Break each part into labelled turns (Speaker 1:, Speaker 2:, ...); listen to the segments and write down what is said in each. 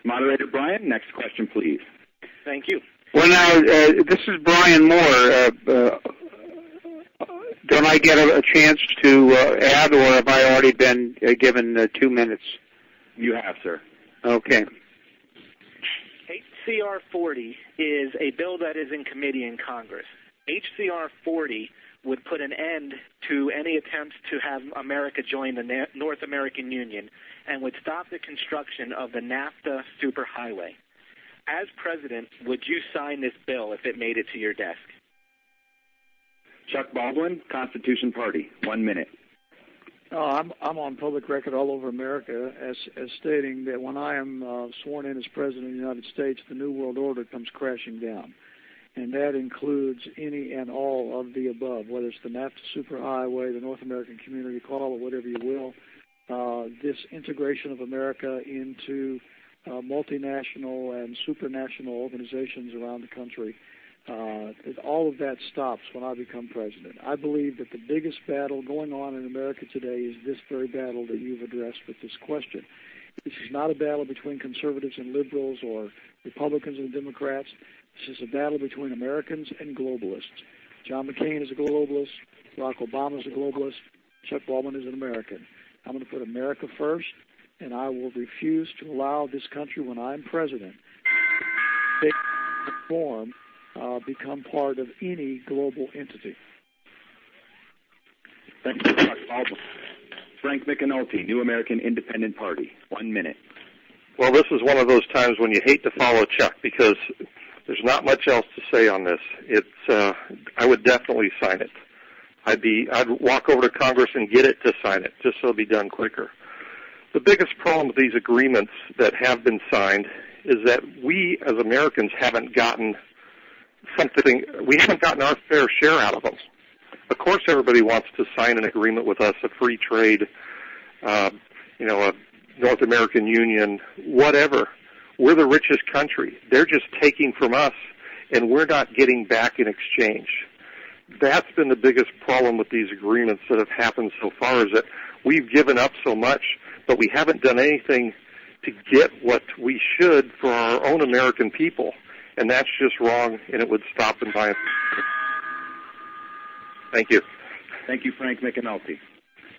Speaker 1: Moderator Brian, next question, please.
Speaker 2: Thank you.
Speaker 3: Well, now, this is Brian Moore. Don't I get a chance to add, or have I already been given 2 minutes?
Speaker 1: You have, sir.
Speaker 3: Okay.
Speaker 2: HCR 40 is a bill that is in committee in Congress. HCR 40 would put an end to any attempts to have America join the North American Union and would stop the construction of the NAFTA superhighway. As president, would you sign this bill if it made it to your desk?
Speaker 1: Chuck Baldwin, Constitution Party, 1 minute.
Speaker 4: I'm on public record all over America as stating that when I am sworn in as President of the United States, the New World Order comes crashing down. And that includes any and all of the above, whether it's the NAFTA superhighway, the North American Community, call it whatever you will. This integration of America into multinational and supranational organizations around the country, all of that stops when I become president. I believe that the biggest battle going on in America today is this very battle that you've addressed with this question. This is not a battle between conservatives and liberals or Republicans and Democrats. This is a battle between Americans and globalists. John McCain is a globalist. Barack Obama is a globalist. Chuck Baldwin is an American. I'm going to put America first, and I will refuse to allow this country, when I'm president, to form become part of any global entity.
Speaker 1: Thank you, Chuck Baldwin. Frank McAnulty, New American Independent Party, 1 minute.
Speaker 5: Well, this is one of those times when you hate to follow Chuck because there's not much else to say on this. I would definitely sign it. I'd walk over to Congress and get it to sign it, just so it'll be done quicker. The biggest problem with these agreements that have been signed is that we as Americans haven't gotten our fair share out of them. Of course, everybody wants to sign an agreement with us, a free trade, a North American Union, whatever. We're the richest country. They're just taking from us, and we're not getting back in exchange. That's been the biggest problem with these agreements that have happened so far, is that we've given up so much, but we haven't done anything to get what we should for our own American people. And that's just wrong, and it would stop in my opinion. Thank you.
Speaker 1: Thank you, Frank McAnulty.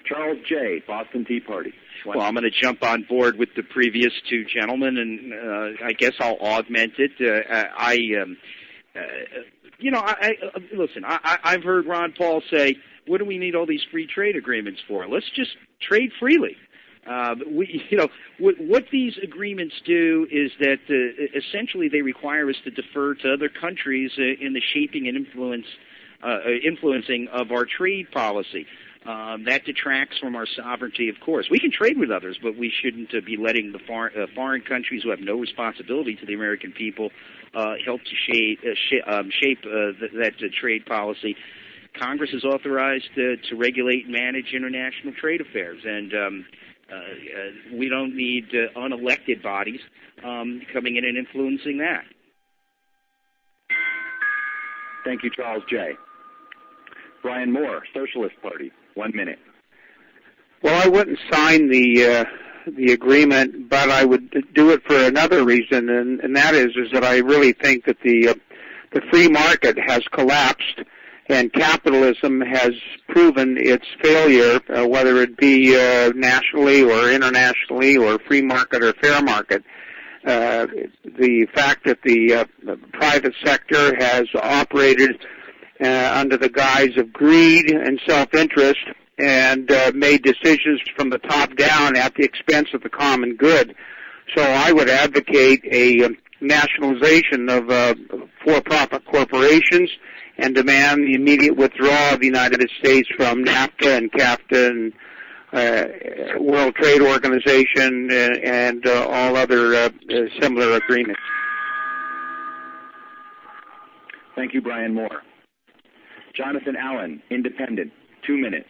Speaker 1: Charles J., Boston Tea Party.
Speaker 6: Well, I'm going to jump on board with the previous two gentlemen, and I guess I'll augment it. Listen, I've heard Ron Paul say, what do we need all these free trade agreements for? Let's just trade freely. What these agreements do is that essentially they require us to defer to other countries in the shaping and influencing of our trade policy. That detracts from our sovereignty, of course. We can trade with others, but we shouldn't be letting the foreign countries who have no responsibility to the American people help to shape that trade policy. Congress is authorized to regulate and manage international trade affairs, and we don't need unelected bodies coming in and influencing that.
Speaker 1: Thank you, Charles J. Brian Moore, Socialist Party, 1 minute.
Speaker 3: Well, I wouldn't sign the agreement, but I would do it for another reason, and that is that I really think that the free market has collapsed, and capitalism has proven its failure, whether it be nationally or internationally or free market or fair market. The fact that the private sector has operated under the guise of greed and self-interest and made decisions from the top down at the expense of the common good. So I would advocate a nationalization of for-profit corporations and demand the immediate withdrawal of the United States from NAFTA and CAFTA and World Trade Organization and all other similar agreements.
Speaker 1: Thank you, Brian Moore. Jonathan Allen, Independent, 2 minutes.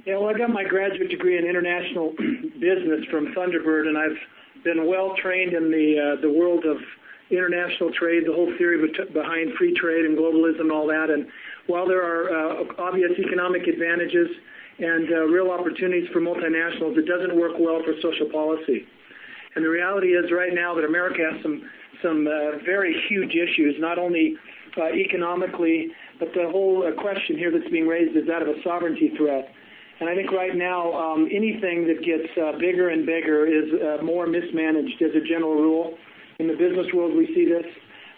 Speaker 7: Yeah, well, I got my graduate degree in international business from Thunderbird, and I've been well trained in the world of international trade, the whole theory behind free trade and globalism and all that. And while there are obvious economic advantages and real opportunities for multinationals, it doesn't work well for social policy. And the reality is right now that America has some very huge issues, not only economically, but the whole question here that's being raised is that of a sovereignty threat. And I think right now anything that gets bigger and bigger is more mismanaged as a general rule. In the business world, we see this,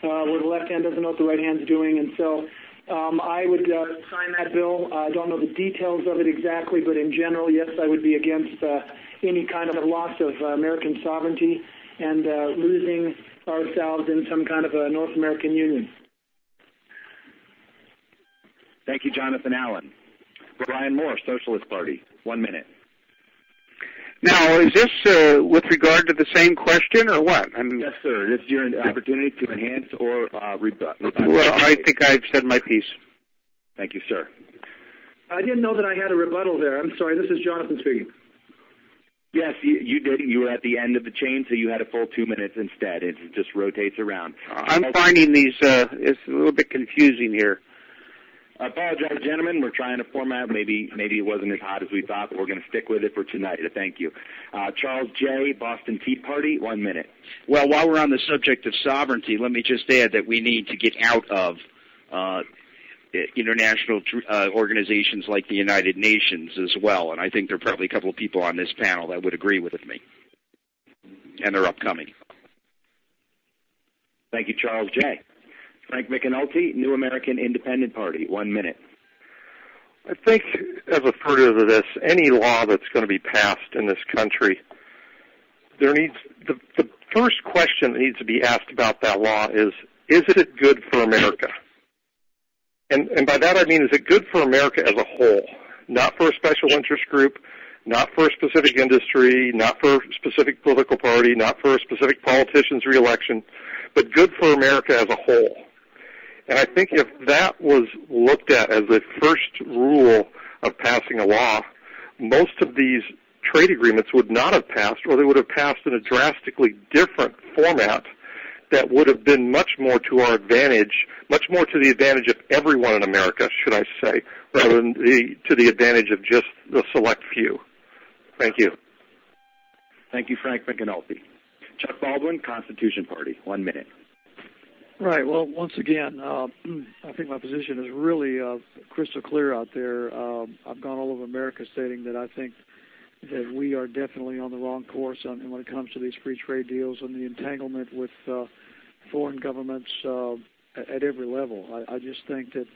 Speaker 7: where the left hand doesn't know what the right hand's doing. And so I would sign that bill. I don't know the details of it exactly, but in general, yes, I would be against any kind of loss of American sovereignty and losing ourselves in some kind of a North American Union.
Speaker 1: Thank you, Jonathan Allen. Brian Moore, Socialist Party. 1 minute.
Speaker 3: Now, is this with regard to the same question or what?
Speaker 1: Yes, sir. This is your opportunity to enhance or rebut.
Speaker 3: Well, I think I've said my piece.
Speaker 1: Thank you, sir.
Speaker 7: I didn't know that I had a rebuttal there. I'm sorry. This is Jonathan speaking.
Speaker 1: Yes, you did. You were at the end of the chain, so you had a full 2 minutes instead. It just rotates around.
Speaker 3: I'm finding these, it's a little bit confusing here.
Speaker 1: I apologize, gentlemen. We're trying to format. Maybe it wasn't as hot as we thought, but we're going to stick with it for tonight. Thank you. Charles J., Boston Tea Party, 1 minute.
Speaker 6: Well, while we're on the subject of sovereignty, let me just add that we need to get out of international organizations like the United Nations as well, and I think there are probably a couple of people on this panel that would agree with me, and they're upcoming.
Speaker 1: Thank you, Charles J. Frank McAnulty, New American Independent Party, 1 minute.
Speaker 5: I think, as a further to this, any law that's going to be passed in this country, there needs the first question that needs to be asked about that law is it good for America? And by that I mean, is it good for America as a whole, not for a special interest group, not for a specific industry, not for a specific political party, not for a specific politician's reelection, but good for America as a whole. And I think if that was looked at as the first rule of passing a law, most of these trade agreements would not have passed, or they would have passed in a drastically different format that would have been much more to our advantage, much more to the advantage of everyone in America, should I say, rather than to the advantage of just the select few. Thank you.
Speaker 1: Thank you, Frank McAnulty. Chuck Baldwin, Constitution Party, 1 minute.
Speaker 4: Right. Well, once again, I think my position is really crystal clear out there. I've gone all over America stating that I think that we are definitely on the wrong course when it comes to these free trade deals and the entanglement with foreign governments at every level. I just think that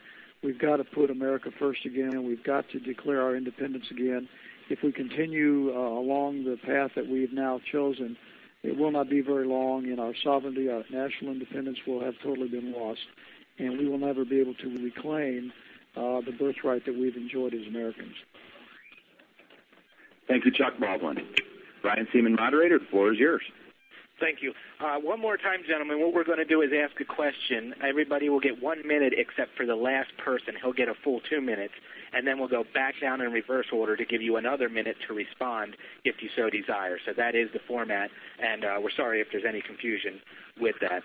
Speaker 4: we've got to put America first again. We've got to declare our independence again. If we continue along the path that we've now chosen, it will not be very long, and our sovereignty, our national independence will have totally been lost, and we will never be able to reclaim the birthright that we've enjoyed as Americans.
Speaker 1: Thank you, Chuck Baldwin. Brian Seaman, moderator, the floor is yours.
Speaker 2: Thank you. One more time, gentlemen, what we're going to do is ask a question. Everybody will get 1 minute except for the last person. He'll get a full 2 minutes, and then we'll go back down in reverse order to give you another minute to respond if you so desire. So that is the format, and we're sorry if there's any confusion with that.